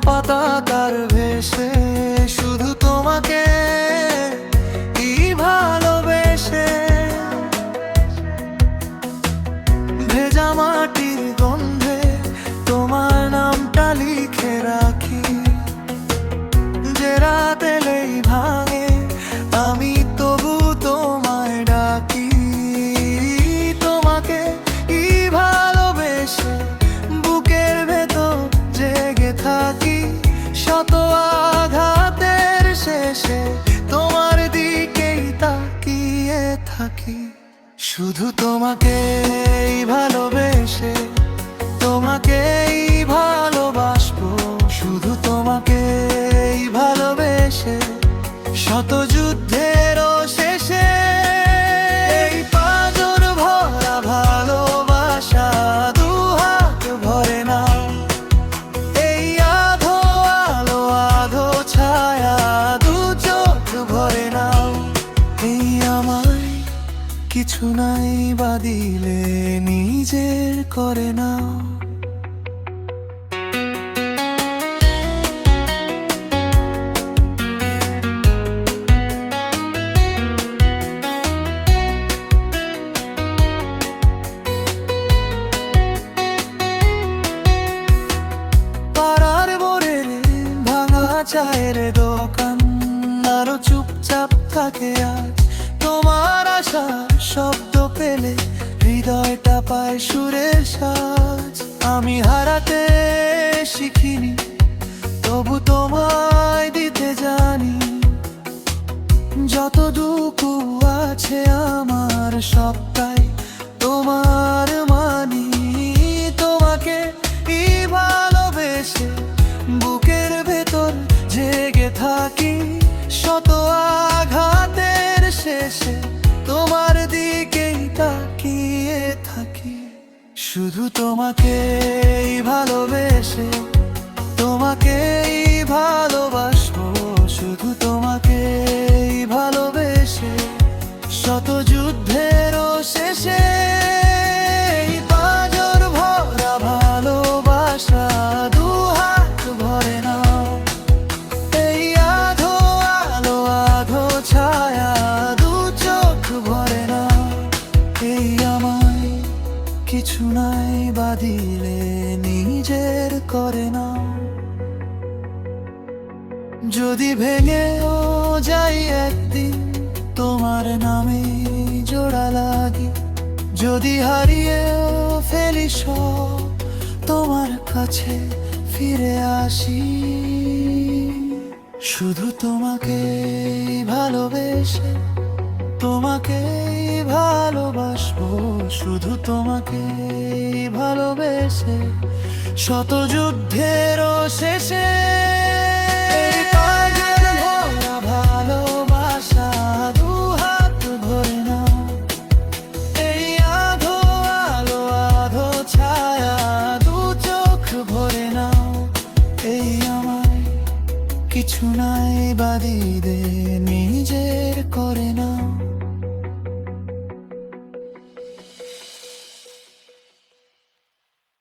পতাকার ভেসে শুধু তোমাকে ভালোবেসে ভেজা মাটির গন্ধে তোমার নামটা লিখে রাখি। যে রাত এলেই ভাঙে আমি তবু তোমায় ডাকি। তোমাকে ভালোবেসে বুকের ভেতর জেগে থাকি। শত আঘাতের শেষে তোমার দিকেই তাকিয়ে থাকি। শুধু তোমাকেই ভালোবেসে তোমাকেই ভালোবাসবো। শুধু তোমাকেই ভালোবেসে শত যুদ্ধেরও শেষে এই পাঁজর ভরা ভালোবাসা দুহাত ভরে নাও। এই আধো আলো আধো ছায়া দু চোখ ভরে নাও। এই আমায় কিছু নাই বাদিলে নিজের করে নাও। চায়ের দোকান আরো চুপচাপ থাকে আজ। তোমার আশার শব্দ পেলে হৃদয়টা পায় সুরের সাজ। আমি হারাতে শিখিনি তবু তোমায় দিতে জানি। যতটুকু আছে আমার সবটাই তোমার মানি। তোমাকে ভালোবেসে বুকের ভেতর জেগে থাকি। শত আঘাতের শেষে তোমার দিকেই তাকিয়ে থাকি। শুধু তোমাকেই ভালোবেসে তোমাকেই ভালোবাসবো। শুধু তোমাকেই ভালোবেসে শত যুদ্ধেরও শেষে এই পাঁজর ভরা ভালোবাসা দুহাত ভরে নাও। এই আধো আলো আধো ছায়া দু চোখ ভরে নাও। এই আমায় কিছু নাই বাদিলে নিজের করে নাও। যদি ভেঙেও যাই একদিন তোমার নামে জোড়া লাগি। যদি হারিয়েও ফেলি সব তোমার কাছে ফিরে আসি। শুধু তোমাকেই ভালোবেসে তোমাকেই ভালোবাসবো। শুধু তোমাকেই ভালোবেসে শত যুদ্ধেরও শেষে এই পাঁজর ভরা ভালোবাসা দুহাত ভরে নাও। এই আধো আলো আধো ছায়া দু চোখ ভরে নাও। এই আমায় কিছু নাই বাদিলে নিজের করে নাও।